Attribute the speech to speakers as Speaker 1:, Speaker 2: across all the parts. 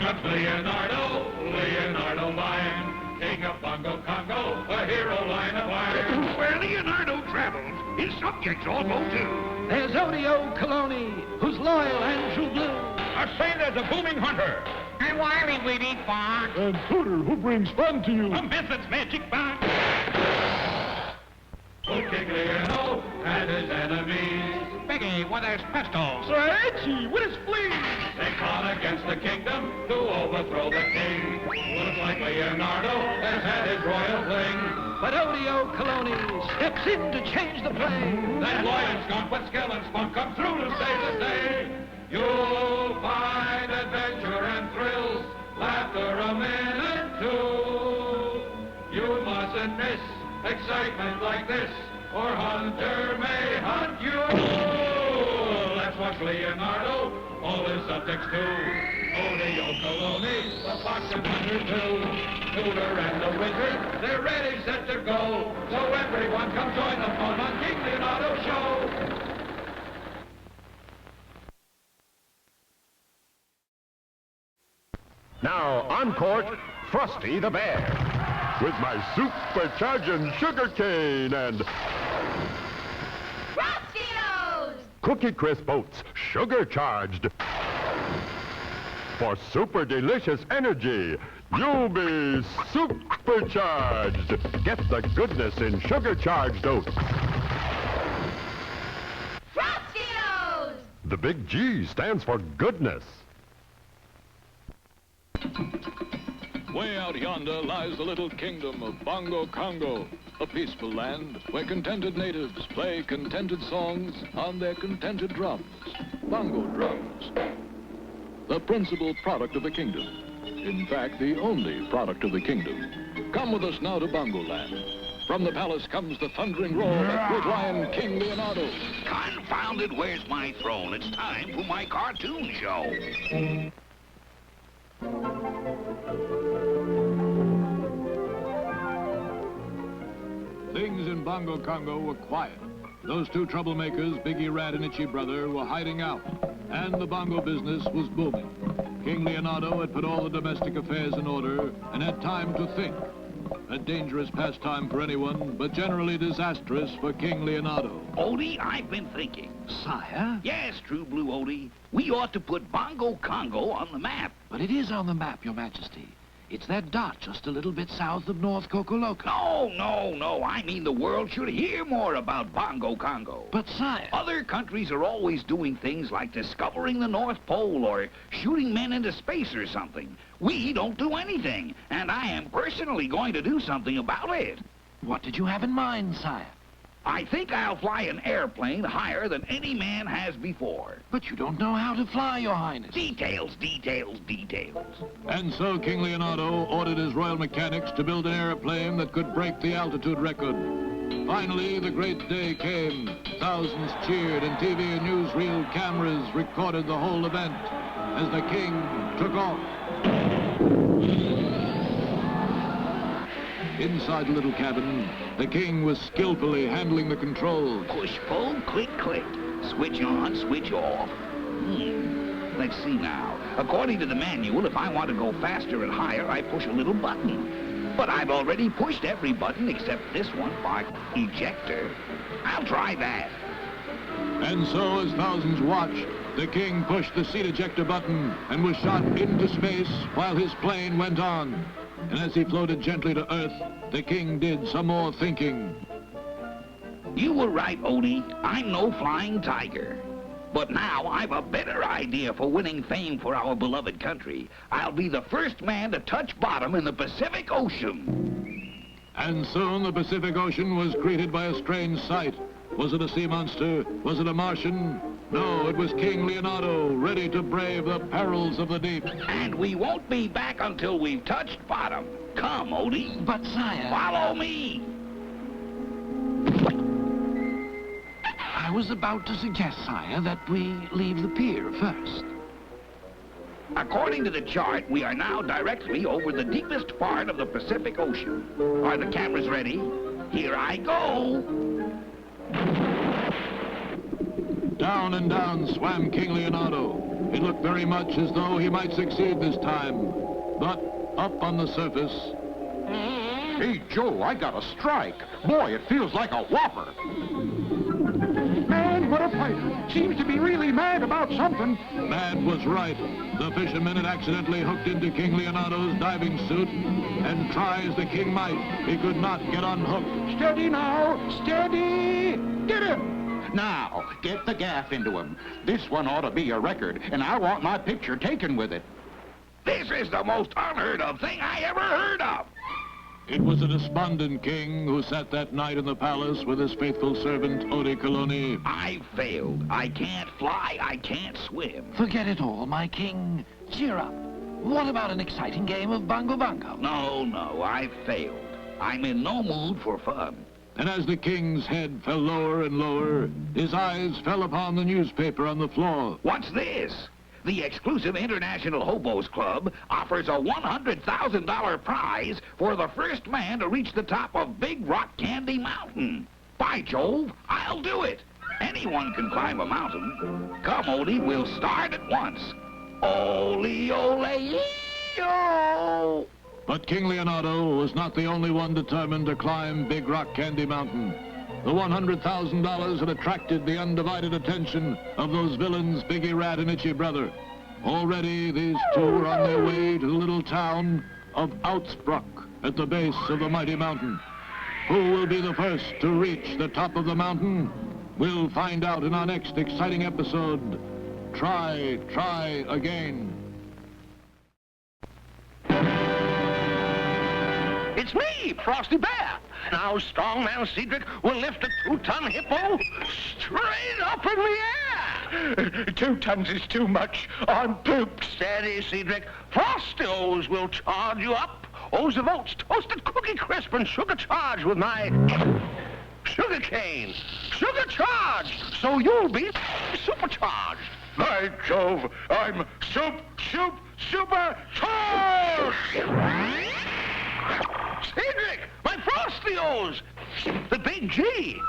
Speaker 1: comes Leonardo, Leonardo Lion, king of Bongo Congo, a hero line of iron.
Speaker 2: Where Leonardo travels, his subjects all go too.
Speaker 3: There's Odio Coloni, who's loyal and true blue.
Speaker 1: A sailor's a booming hunter.
Speaker 2: And Wiley Weedy Fox.
Speaker 4: And Hooter, who brings fun to you.
Speaker 2: A method's magic box.
Speaker 1: Old King Leonardo and his enemies.
Speaker 2: Peggy with his pistols.
Speaker 4: Sir Edgy with his fleas.
Speaker 1: They fought against the kingdom to overthrow the king. Looks like Leonardo has had his royal fling.
Speaker 3: But Odio Coloni steps in to change the play.
Speaker 1: That lion's gone, but skill and spunk come through to save the day. You'll find adventure and thrills, laughter a minute too. You mustn't miss excitement like this, or Hunter may hunt you. Let's watch Leonardo, all his subjects too. Odio Coloni, the fox and hunter too. Tutor and the wizard, they're ready, set to go. So everyone come join the fun on King Leonardo Show.
Speaker 5: Now, on court, Frosty the Bear. With my supercharging sugar cane and
Speaker 6: Frosty-O's!
Speaker 5: Cookie Crisp Oats, sugar charged. For super delicious energy, you'll be supercharged. Get the goodness in sugar charged oats.
Speaker 6: Frosty-O's!
Speaker 5: The big G stands for goodness.
Speaker 7: Way out yonder lies the little kingdom of Bongo Congo, a peaceful land where contented natives play contented songs on their contented drums, bongo drums. The principal product of the kingdom. In fact, the only product of the kingdom. Come with us now to Bongo Land. From the palace comes the thundering roar of that great lion, King Leonardo.
Speaker 2: Confounded, where's my throne? It's time for my cartoon show.
Speaker 7: Things in Bongo Congo were quiet. Those two troublemakers, Biggie Rat and Itchy Brother, were hiding out, and the bongo business was booming. King Leonardo had put all the domestic affairs in order and had time to think. A dangerous pastime for anyone, but generally disastrous for King Leonardo.
Speaker 2: Odie, I've been thinking.
Speaker 3: Sire?
Speaker 2: Yes, True Blue Odie. We ought to put Bongo Congo on the map.
Speaker 3: But it is on the map, Your Majesty. It's that dot just a little bit south of North Cocoloco.
Speaker 2: No. I mean the world should hear more about Bongo Congo.
Speaker 3: But, sire...
Speaker 2: Other countries are always doing things like discovering the North Pole or shooting men into space or something. We don't do anything, and I am personally going to do something about it.
Speaker 3: What did you have in mind, sire?
Speaker 2: I think I'll fly an airplane higher than any man has before.
Speaker 3: But you don't know how to fly, Your Highness.
Speaker 2: Details.
Speaker 7: And so King Leonardo ordered his royal mechanics to build an airplane that could break the altitude record. Finally, the great day came. Thousands cheered, and TV and newsreel cameras recorded the whole event as the king took off. Inside the little cabin, the king was skillfully handling the controls.
Speaker 2: Push, pull, click, click. Switch on, switch off. Let's see now. According to the manual, if I want to go faster and higher, I push a little button. But I've already pushed every button except this one for ejector. I'll try that.
Speaker 7: And so, as thousands watched, the king pushed the seat ejector button and was shot into space while his plane went on. And as he floated gently to Earth, the king did some more thinking.
Speaker 2: You were right, Odie. I'm no flying tiger. But now I've a better idea for winning fame for our beloved country. I'll be the first man to touch bottom in the Pacific Ocean.
Speaker 7: And soon the Pacific Ocean was greeted by a strange sight. Was it a sea monster? Was it a Martian? No, it was King Leonardo, ready to brave the perils of the deep.
Speaker 2: And we won't be back until we've touched bottom. Come, Odie.
Speaker 3: But, sire...
Speaker 2: Follow me.
Speaker 3: I was about to suggest, sire, that we leave the pier first.
Speaker 2: According to the chart, we are now directly over the deepest part of the Pacific Ocean. Are the cameras ready? Here I go.
Speaker 7: Down and down swam King Leonardo. It looked
Speaker 3: looked very much as though he might succeed this time. But up on the surface...
Speaker 8: Hey, Joe, I got a strike. Boy, it feels like a whopper. Man, what a fighter. Seems to be really mad about something.
Speaker 3: Mad was right. The fisherman had accidentally hooked into King Leonardo's diving suit, and try as the king might, he could not get unhooked.
Speaker 8: Steady now, steady. Get him. Now, get the gaff into him. This one ought to be a record, and I want my picture taken with it.
Speaker 2: This is the most unheard of thing I ever heard of.
Speaker 3: It was a despondent king who sat that night in the palace with his faithful servant, Coloni.
Speaker 2: I failed. I can't fly. I can't swim.
Speaker 3: Forget it all, my king. Cheer up. What about an exciting game of Bongo Bongo?
Speaker 2: No, I failed. I'm in no mood for fun.
Speaker 3: And as the king's head fell lower and lower, his eyes fell upon the newspaper on the floor.
Speaker 2: What's this? The exclusive International Hobos Club offers a $100,000 prize for the first man to reach the top of Big Rock Candy Mountain. By Jove, I'll do it. Anyone can climb a mountain. Come, Odie, we'll start at once. Ole, ole, yo!
Speaker 3: But King Leonardo was not the only one determined to climb Big Rock Candy Mountain. The $100,000 had attracted the undivided attention of those villains, Biggie Rat and Itchy Brother. Already, these two were on their way to the little town of Outsbrook at the base of the mighty mountain. Who will be the first to reach the top of the mountain? We'll find out in our next exciting episode. Try again.
Speaker 9: It's me, Frosty Bear. Now, strongman Cedric will lift a 2-ton hippo straight up in the air. 2 tons is too much. I'm pooped. Steady, Cedric. Frosty O's will charge you up. O's of oats, toasted cookie crisp, and sugar charged with my sugar cane. Sugar charged, so you'll be supercharged.
Speaker 8: By Jove, I'm super charged!
Speaker 9: Cedric, my Frosty O's, the big G.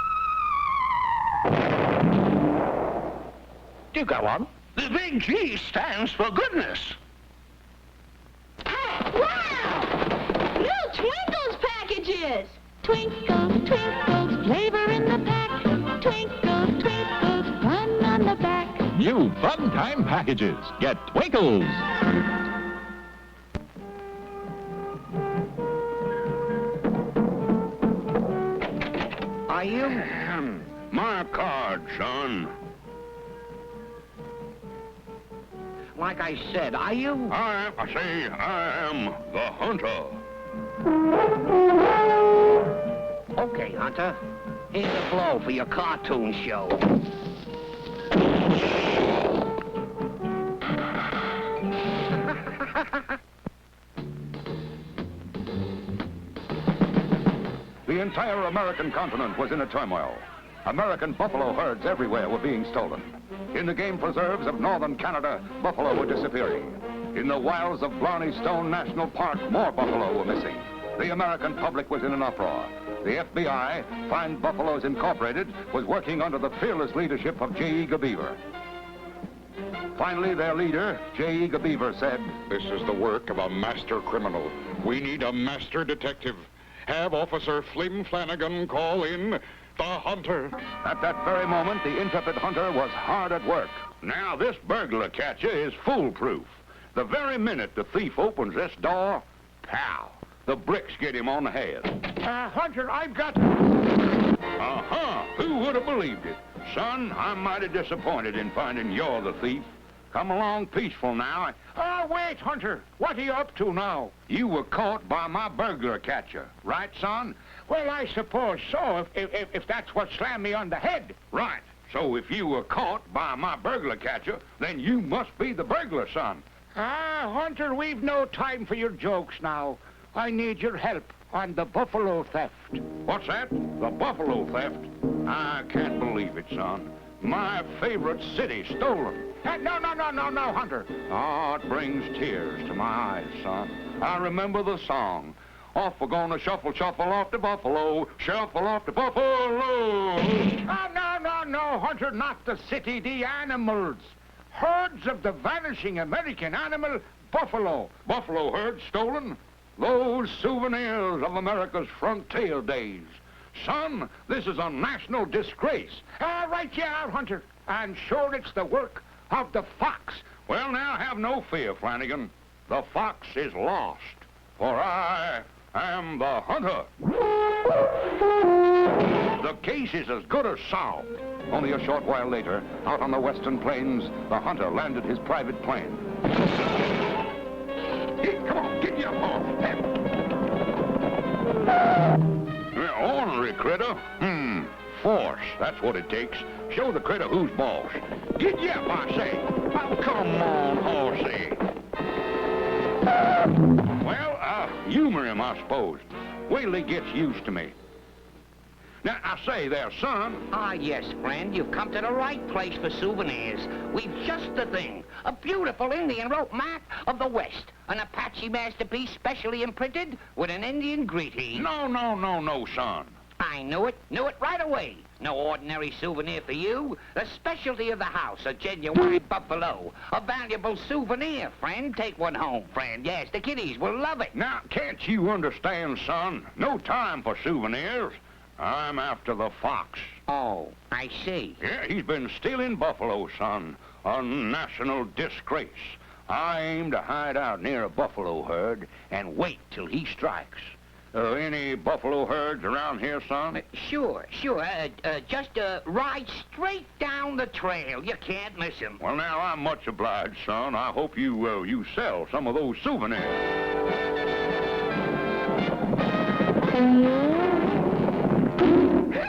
Speaker 9: You go on. The big G stands for goodness.
Speaker 6: Wow! New Twinkles packages! Twinkles, twinkles, flavor in the pack. Twinkles, twinkles, fun on the back.
Speaker 4: New fun time packages. Get Twinkles.
Speaker 9: Are you?
Speaker 8: My card, son.
Speaker 9: Like I said, are you?
Speaker 8: I am the hunter.
Speaker 9: Okay, Hunter. Here's a blow for your cartoon show.
Speaker 8: The entire American continent was in a turmoil. American buffalo herds everywhere were being stolen. In the game preserves of northern Canada, buffalo were disappearing. In the wilds of Blarney Stone National Park, more buffalo were missing. The American public was in an uproar. The FBI, Find Buffaloes Incorporated, was working under the fearless leadership of J.E. Beaver. Finally, their leader, J.E. Beaver, said,
Speaker 5: This is the work of a master criminal. We need a master detective. Have Officer Flim Flanagan call in the hunter.
Speaker 8: At that very moment, the intrepid hunter was hard at work. Now, this burglar catcher is foolproof. The very minute the thief opens this door, pow, the bricks get him on the head. Hunter, I've got... Who would have believed it? Son, I'm mighty disappointed in finding you're the thief. Come along peaceful now. Wait, Hunter. What are you up to now? You were caught by my burglar catcher, right, son? Well, I suppose so, if that's what slammed me on the head. Right. So if you were caught by my burglar catcher, then you must be the burglar, son. Hunter, we've no time for your jokes now. I need your help on the buffalo theft. What's that? The buffalo theft? I can't believe it, son. My favorite city stolen. No, Hunter. Oh, it brings tears to my eyes, son. I remember the song. Off we're gonna shuffle off the buffalo, shuffle off the buffalo. No, Hunter, not the city, the animals. herds of the vanishing American animal, buffalo.
Speaker 5: Buffalo herds stolen? Those souvenirs of America's frontier days. Son, this is a national disgrace.
Speaker 8: Right you are, Hunter. And sure it's the work of the fox.
Speaker 5: Well, now, have no fear, Flanagan. The fox is lost, for I am the hunter. The case is as good as solved. Only a short while later, out on the western plains, the hunter landed his private plane. Hey, come on, get you up, ornery critter. Force, that's what it takes. Show the critter who's boss. Get you up, I say. Oh, come on, horsey. Well, humor him, I suppose. Wait till he gets used to me. Now, I say there, son.
Speaker 2: Ah, yes, friend. You've come to the right place for souvenirs. We've just the thing. A beautiful Indian rope map of the West. An Apache masterpiece specially imprinted with an Indian greeting.
Speaker 5: No, son.
Speaker 2: I knew it right away. No ordinary souvenir for you. The specialty of the house, a genuine buffalo. A valuable souvenir, friend. Take one home, friend. Yes, the kiddies will love it.
Speaker 5: Now, can't you understand, son? No time for souvenirs. I'm after the fox.
Speaker 2: Oh, I see.
Speaker 5: Yeah, he's been stealing buffalo, son. A national disgrace. I aim to hide out near a buffalo herd and wait till he strikes. Any buffalo herds around here, son?
Speaker 2: Sure. Just ride straight down the trail. You can't miss him.
Speaker 5: Well, now, I'm much obliged, son. I hope you sell some of those souvenirs.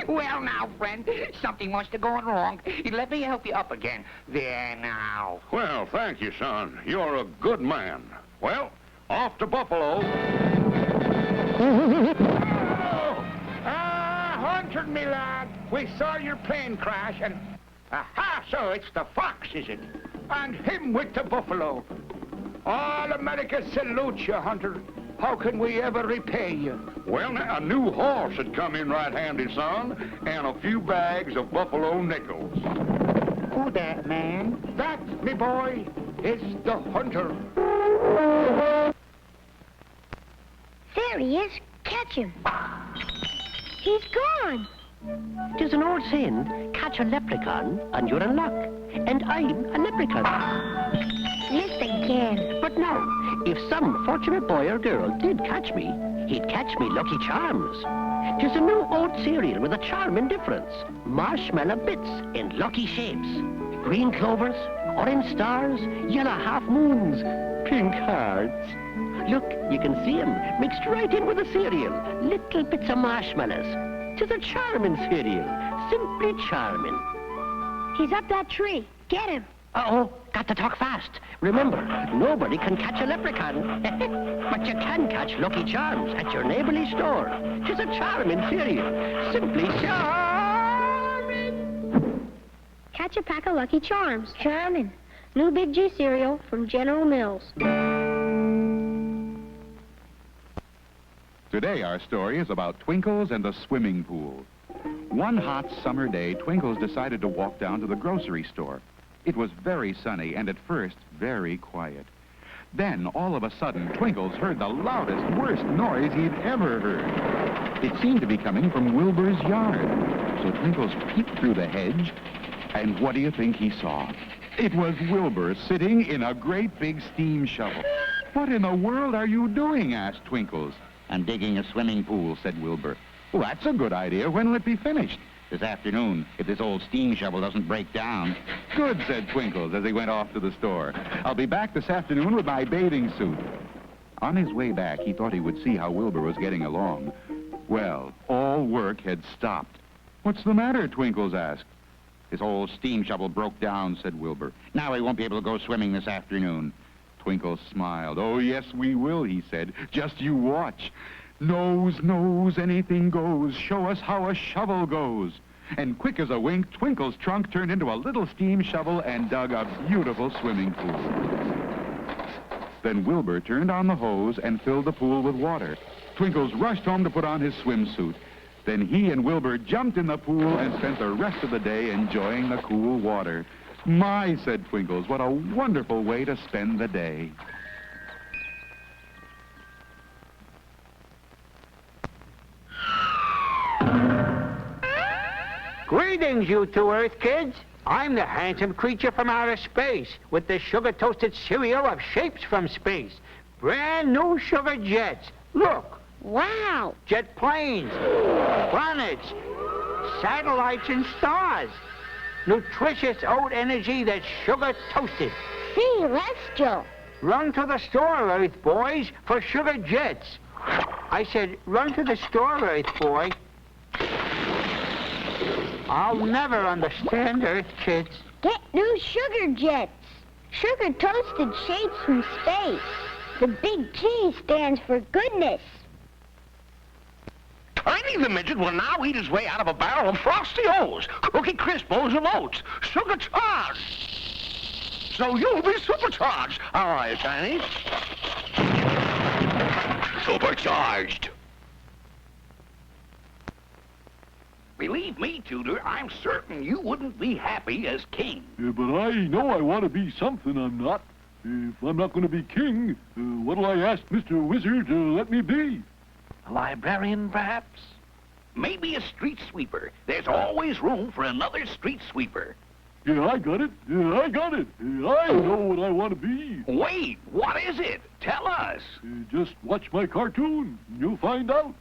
Speaker 2: Well, now, friend, something must have gone wrong. Let me help you up again. There now.
Speaker 5: Well, thank you, son. You're a good man. Well, off to Buffalo.
Speaker 8: Hunter, me lad. We saw your plane crash and... Aha, so it's the fox, is it? And him with the buffalo. All America salutes you, Hunter. How can we ever repay you?
Speaker 5: Well, now, a new horse had come in right-handed, son, and a few bags of buffalo nickels.
Speaker 8: Who that, man? That, me boy, is the hunter.
Speaker 6: There he is. Catch him. He's gone.
Speaker 10: There's an old saying, catch a leprechaun and you're in luck. And I'm a leprechaun.
Speaker 6: Missed again.
Speaker 10: But no, if some fortunate boy or girl did catch me, he'd catch me Lucky Charms. There's a new oat cereal with a charming difference. Marshmallow bits in lucky shapes. Green clovers, orange stars, yellow half moons, pink hearts. Look, you can see 'em mixed right in with the cereal. Little bits of marshmallows. 'Tis a charming cereal. Simply charming.
Speaker 6: He's up that tree. Get him.
Speaker 10: Uh-oh, got to talk fast. Remember, nobody can catch a leprechaun. But you can catch Lucky Charms at your neighborly store. 'Tis a charming cereal. Simply charming.
Speaker 6: Catch a pack of Lucky Charms. Charming. New Big G cereal from General Mills.
Speaker 4: Today our story is about Twinkles and the swimming pool. One hot summer day, Twinkles decided to walk down to the grocery store. It was very sunny and at first very quiet. Then, all of a sudden, Twinkles heard the loudest, worst noise he'd ever heard. It seemed to be coming from Wilbur's yard. So Twinkles peeped through the hedge, and what do you think he saw? It was Wilbur sitting in a great big steam shovel. "What in the world are you doing?" asked Twinkles. "I'm digging a swimming pool," said Wilbur. "Well, that's a good idea. When will it be finished?" "This afternoon, if this old steam shovel doesn't break down." "Good," said Twinkles as he went off to the store. "I'll be back this afternoon with my bathing suit." On his way back, he thought he would see how Wilbur was getting along. Well, all work had stopped. "What's the matter?" Twinkles asked. "This old steam shovel broke down," said Wilbur. "Now we won't be able to go swimming this afternoon." Twinkles smiled. "Oh, yes, we will," he said. "Just you watch. Nose, nose, anything goes. Show us how a shovel goes." And quick as a wink, Twinkles' trunk turned into a little steam shovel and dug a beautiful swimming pool. Then Wilbur turned on the hose and filled the pool with water. Twinkles rushed home to put on his swimsuit. Then he and Wilbur jumped in the pool and spent the rest of the day enjoying the cool water. My, said Twinkles, what a wonderful way to spend the day.
Speaker 11: Greetings, you two Earth kids. I'm the handsome creature from outer space with the sugar-toasted cereal of shapes from space. Brand new sugar jets. Look.
Speaker 6: Wow.
Speaker 11: Jet planes, planets, satellites, and stars. Nutritious oat energy that's sugar-toasted.
Speaker 6: Celestial.
Speaker 11: Run to the store, Earth boys, for sugar jets. I said, run to the store, Earth boy. I'll never understand Earth kids.
Speaker 6: Get new sugar jets. Sugar-toasted shapes from space. The big T stands for goodness.
Speaker 9: Tiny the Midget will now eat his way out of a barrel of Frosty O's, Cookie Crisp O's of oats, sugar-charged. So you'll be supercharged. How are you, Tiny? Supercharged.
Speaker 2: Believe me, Tudor, I'm certain you wouldn't be happy as king.
Speaker 3: Yeah, but I know I want to be something I'm not. If I'm not going to be king, what'll I ask Mr. Wizard to let me be?
Speaker 2: A librarian, perhaps? Maybe a street sweeper. There's always room for another street sweeper.
Speaker 3: Yeah, I got it. Yeah, I got it. I know what I want to be.
Speaker 2: Wait, what is it? Tell us.
Speaker 3: Just watch my cartoon. You'll find out.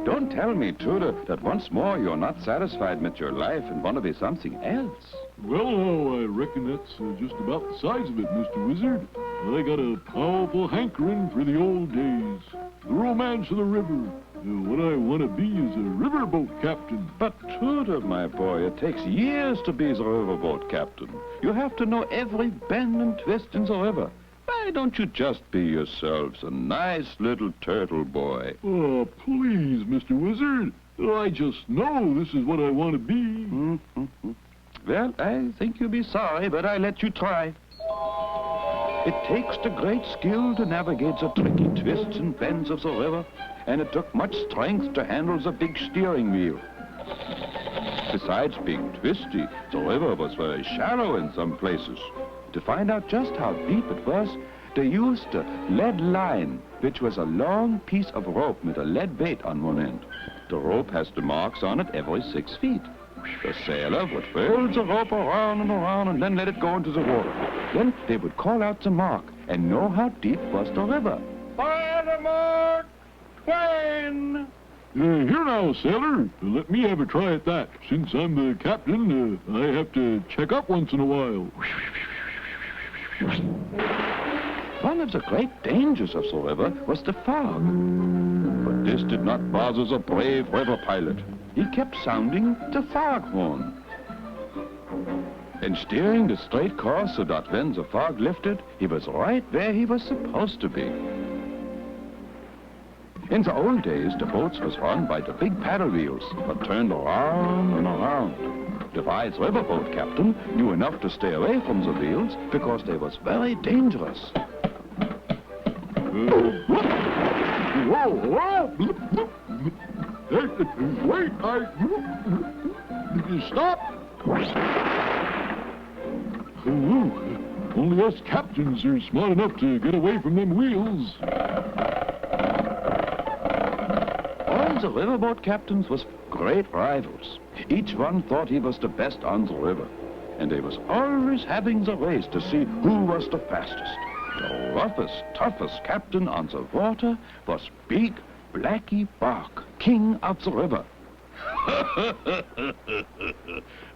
Speaker 4: Don't tell me, Tudor, that once more you're not satisfied with your life and want to be something else.
Speaker 3: Well, now, I reckon that's just about the size of it, Mr. Wizard. I got a powerful hankering for the old days. The romance of the river. What I want to be is a riverboat captain.
Speaker 12: But, Tudor, my boy, it takes years to be the riverboat captain. You have to know every bend and twist in the river. Why don't you just be yourselves a nice little turtle boy?
Speaker 3: Oh, please, Mr. Wizard. I just know this is what I want to be.
Speaker 12: Well, I think you'll be sorry, but I let you try. It takes the great skill to navigate the tricky twists and bends of the river, and it took much strength to handle the big steering wheel. Besides being twisty, the river was very shallow in some places. To find out just how deep it was, they used a lead line, which was a long piece of rope with a lead weight on one end. The rope has the marks on it every 6 feet. The sailor would whirl the rope around and around and then let it go into the water. Then they would call out the mark and know how deep was the river.
Speaker 9: By the mark, Twain!
Speaker 3: Here now, sailor. Let me have a try at that. Since I'm the captain, I have to check up once in a while.
Speaker 12: One of the great dangers of the river was the fog. But this did not bother the brave river pilot. He kept sounding the foghorn and steering the straight course so that when the fog lifted, he was right where he was supposed to be. In the old days, the boats was run by the big paddle wheels, but turned around and around. The wise riverboat captain knew enough to stay away from the wheels because they was very dangerous.
Speaker 3: Wait, stop! Only us captains are smart enough to get away from them wheels.
Speaker 12: All the riverboat captains was great rivals. Each one thought he was the best on the river. And they was always having the race to see who was the fastest. The roughest, toughest captain on the water was Big Blackie Bark, king of the river.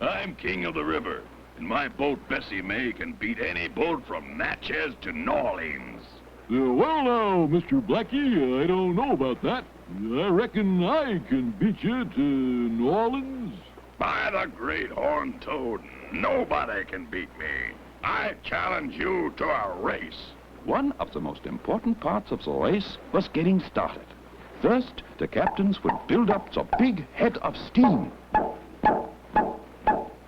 Speaker 5: I'm king of the river, and my boat Bessie May can beat any boat from Natchez to New Orleans.
Speaker 3: Well now, Mr. Blackie, I don't know about that. I reckon I can beat you to New Orleans.
Speaker 5: By the great horned toad, nobody can beat me. I challenge you to a race.
Speaker 12: One of the most important parts of the race was getting started. First, the captains would build up the big head of steam.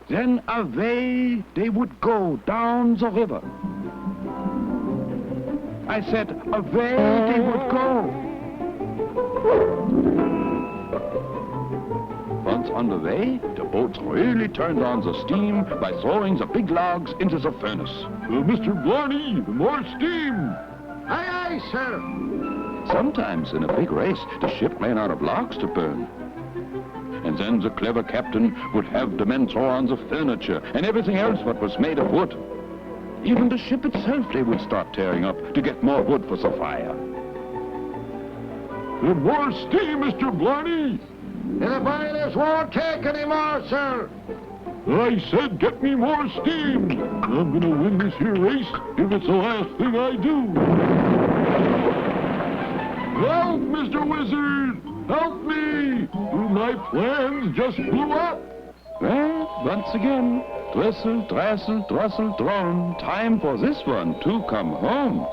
Speaker 12: Then away they would go down the river. I said, away they would go. on the way, the boats really turned on the steam by throwing the big logs into the furnace.
Speaker 3: Mr. Blarney, more steam!
Speaker 9: Aye, aye, sir.
Speaker 12: Sometimes in a big race, the ship ran out of logs to burn. And then the clever captain would have the men throw on the furniture and everything else what was made of wood. Even the ship itself they would start tearing up to get more wood for the fire.
Speaker 3: More steam, Mr. Blarney!
Speaker 9: The boilers won't take any more, sir.
Speaker 3: I said get me more steam! I'm gonna win this here race if it's the last thing I do. Help, Mr. Wizard! Help me! My plans just blew up!
Speaker 12: Well, once again, twistle, drassel, drossel, drone. Time for this one to come home.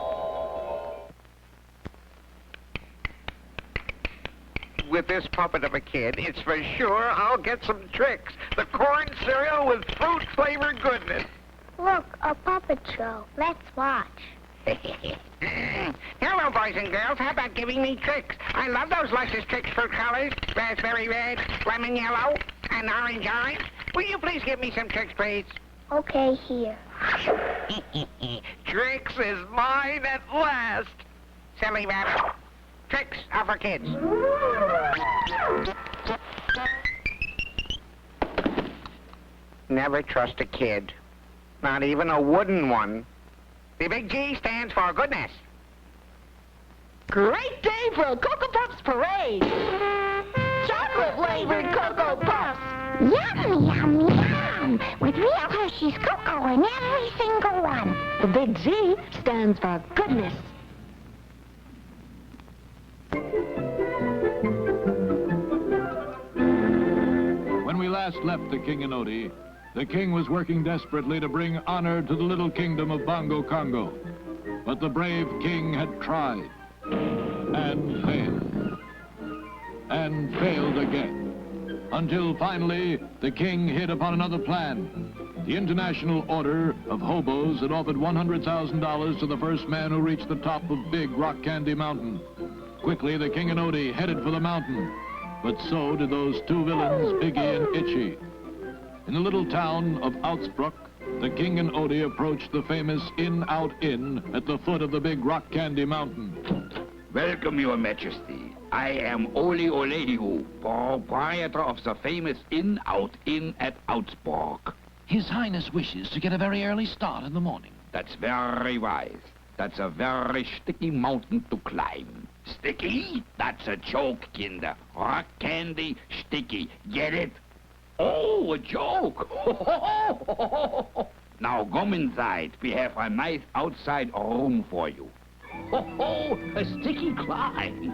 Speaker 11: With this puppet of a kid, it's for sure I'll get some tricks. The corn cereal with fruit-flavored goodness.
Speaker 13: Look, a puppet show. Let's watch.
Speaker 11: Hello, boys and girls. How about giving me tricks? I love those luscious tricks fruit colors. Raspberry red, lemon yellow, and orange orange. Will you please give me some tricks, please?
Speaker 13: Okay, here.
Speaker 11: Tricks is mine at last. Silly rabbit. Tricks are for kids. Never trust a kid. Not even a wooden one. The big G stands for goodness.
Speaker 6: Great day for a Cocoa Puffs parade. Chocolate-flavored Cocoa Puffs.
Speaker 13: Yum, yum, yum. With real Hershey's cocoa in every single one.
Speaker 6: The big Z stands for goodness.
Speaker 3: When we last left the King and Odie, the king was working desperately to bring honor to the little kingdom of Bongo Congo. But the brave king had tried, and failed, and failed again, until finally the king hit upon another plan. The International Order of Hobos had offered $100,000 to the first man who reached the top of Big Rock Candy Mountain. Quickly, the King and Odie headed for the mountain, but so did those two villains, Biggie and Itchy. In the little town of Outsbrook, the King and Odie approached the famous In-Out Inn at the foot of the Big Rock Candy Mountain.
Speaker 2: Welcome, Your Majesty. I am Oli Oleu, proprietor of the famous In-Out Inn at Outsbrook.
Speaker 14: His Highness wishes to get a very early start in the morning.
Speaker 2: That's very wise. That's a very sticky mountain to climb. Sticky? That's a joke, Kinder. Rock candy, sticky. Get it? Oh, a joke. Now come inside. We have a nice outside room for you. A sticky climb.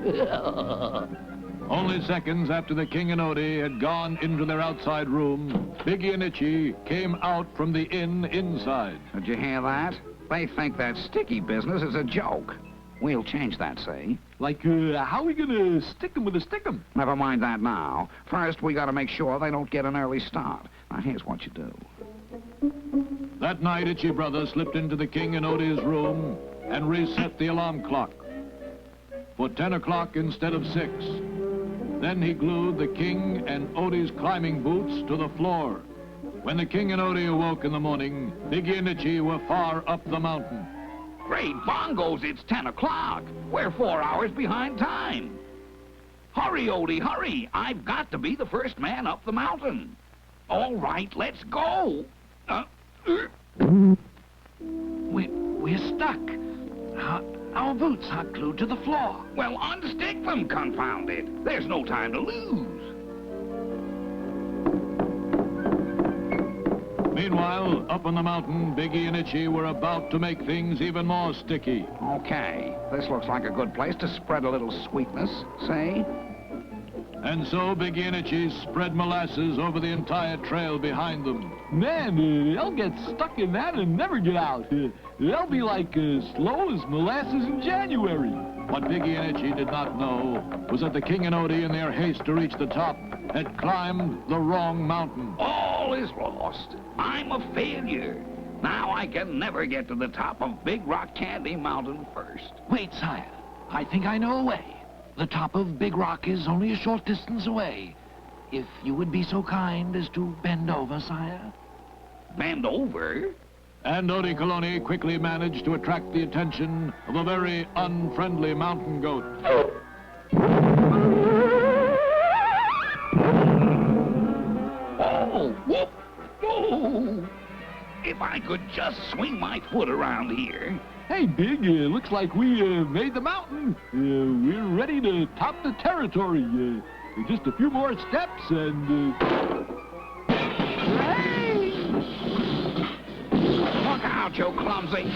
Speaker 3: Only seconds after the King and Odie had gone into their outside room, Biggie and Itchy came out from the inn inside.
Speaker 2: Did you hear that? They think that sticky business is a joke. We'll change that, say.
Speaker 3: Like, how are we gonna stick 'em with a stick 'em?
Speaker 2: Never mind that now. First, we gotta make sure they don't get an early start. Now, here's what you do.
Speaker 3: That night, Itchy Brother slipped into the King and Odie's room and reset the alarm clock for 10 o'clock instead of 6. Then he glued the King and Odie's climbing boots to the floor. When the King and Odie awoke in the morning, Biggie and Itchy were far up the mountain.
Speaker 2: Great bongos, it's 10 o'clock. We're 4 hours behind time. Hurry, Odie, hurry. I've got to be the first man up the mountain. All right, let's go.
Speaker 14: We're stuck. Our boots are glued to the floor.
Speaker 2: Well, unstick them, confound it. There's no time to lose.
Speaker 3: Meanwhile, up on the mountain, Biggie and Itchy were about to make things even more sticky.
Speaker 2: Okay, this looks like a good place to spread a little sweetness, say?
Speaker 3: And so Biggie and Itchy spread molasses over the entire trail behind them.
Speaker 14: Man, they'll get stuck in that and never get out. They'll be like slow as molasses in January.
Speaker 3: What Biggie and Itchy did not know was that the King and Odie, in their haste to reach the top, had climbed the wrong mountain.
Speaker 2: All is lost. I'm a failure. Now I can never get to the top of Big Rock Candy Mountain first.
Speaker 14: Wait, sire. I think I know a way. The top of Big Rock is only a short distance away.
Speaker 3: If you would be so kind as to bend over, sire.
Speaker 2: Bend over?
Speaker 3: And Odie Coloni quickly managed to attract the attention of a very unfriendly mountain goat.
Speaker 2: Oh, whoop! Oh! If I could just swing my foot around here.
Speaker 14: Hey, Big, looks like we made the mountain. We're ready to top the territory. Just a few more steps and...
Speaker 2: Hey! Look out, you clumsy!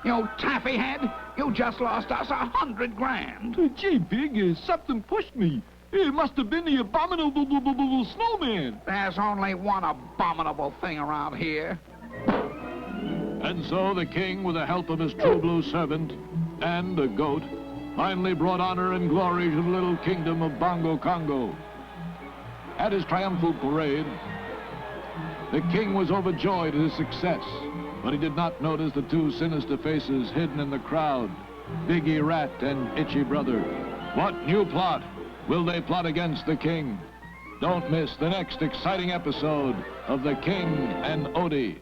Speaker 2: You taffy head, you just lost us $100 grand.
Speaker 14: Gee, Big, something pushed me. It must have been the abominable snowman.
Speaker 2: There's only one abominable thing around here.
Speaker 3: And so the king, with the help of his true blue servant and a goat, finally brought honor and glory to the little kingdom of Bongo Congo. At his triumphal parade, the king was overjoyed at his success, but he did not notice the two sinister faces hidden in the crowd, Biggie Rat and Itchy Brother. What new plot will they plot against the king? Don't miss the next exciting episode of The King and Odie.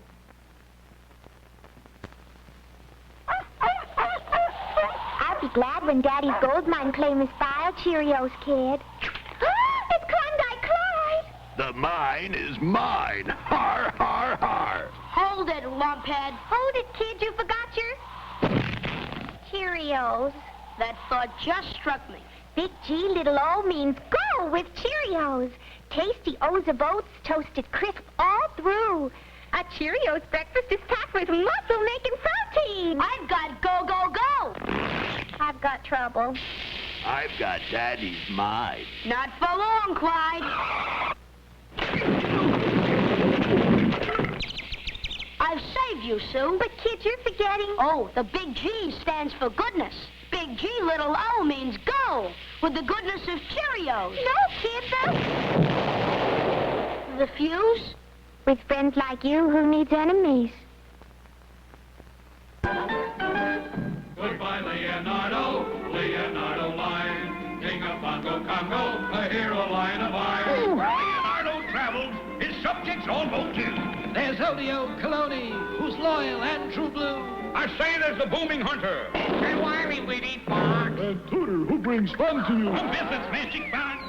Speaker 13: I'll be glad when Daddy's gold mine claim is filed, Cheerios, kid. It's Klondike Clyde!
Speaker 9: The mine is mine. Har, har, har.
Speaker 6: Hold it, lumphead.
Speaker 13: Hold it, kid, you forgot your... Cheerios.
Speaker 6: That thought just struck me.
Speaker 13: Big G, little O means go with Cheerios. Tasty O's of oats, toasted crisp all through. A Cheerios breakfast is packed with muscle-making protein.
Speaker 6: I've got go, go, go.
Speaker 13: I've got trouble.
Speaker 9: I've got Daddy's mine.
Speaker 6: Not for long, Clyde. I've saved you, Sue.
Speaker 13: But, kid, you're forgetting...
Speaker 6: Oh, the big G stands for goodness. Big G, little O means go, with the goodness of Cheerios.
Speaker 13: No, kid,
Speaker 6: The fuse?
Speaker 13: With friends like you, who needs enemies?
Speaker 1: Goodbye, Leonardo, Leonardo Lion, King of Bongo Congo, a hero lion of iron.
Speaker 2: Leonardo travels, his subjects all vote too.
Speaker 15: There's Odie Coloni, who's loyal and true blue.
Speaker 8: I say there's the booming hunter.
Speaker 2: And Wiley Weedy Fox.
Speaker 3: And Tooter, who brings fun to you.
Speaker 2: Who visits Magic Box.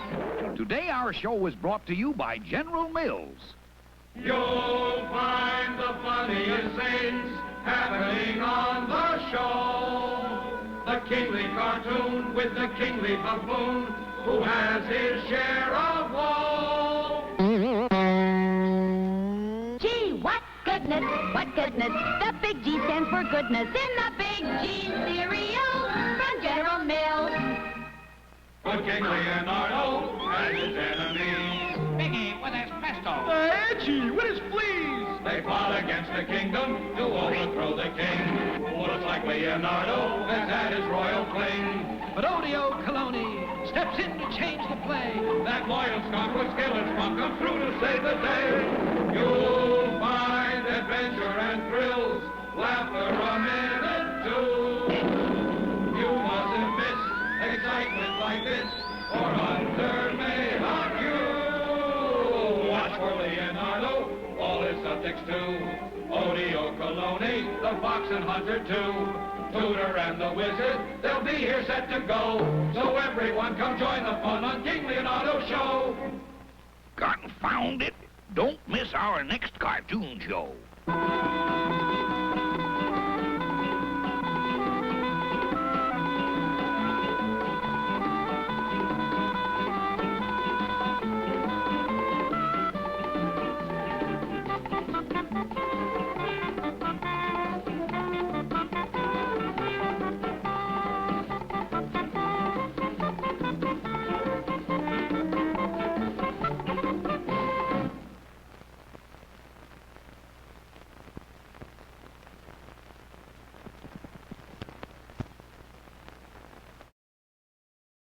Speaker 2: Today our show was brought to you by General Mills.
Speaker 1: You'll find the funniest things happening on the show. The kingly cartoon with the kingly buffoon who has his share of woe.
Speaker 6: Gee, what goodness, what goodness. The big G stands for goodness in the big G cereal from General Mills.
Speaker 1: Good King Leonardo and his enemies.
Speaker 2: Biggie with his pistol.
Speaker 14: Edgy with his fleas.
Speaker 1: They plot against the kingdom to overthrow the king. Who looks like Leonardo has had his royal fling.
Speaker 15: But Odie Coloni steps in to change the play.
Speaker 1: That loyal skunk with skill and spunk comes through to save the day. You'll find adventure and thrills, laughter a minute too. You mustn't miss excitement like this, or Hunter may hunt you. Watch for Leonardo, all his subjects too. Odie Coloni, the fox and hunter too. Tooter and the wizard, they'll be here set to go. So everyone come join the fun on King Leonardo's show.
Speaker 2: Confound it! Don't miss our next cartoon show.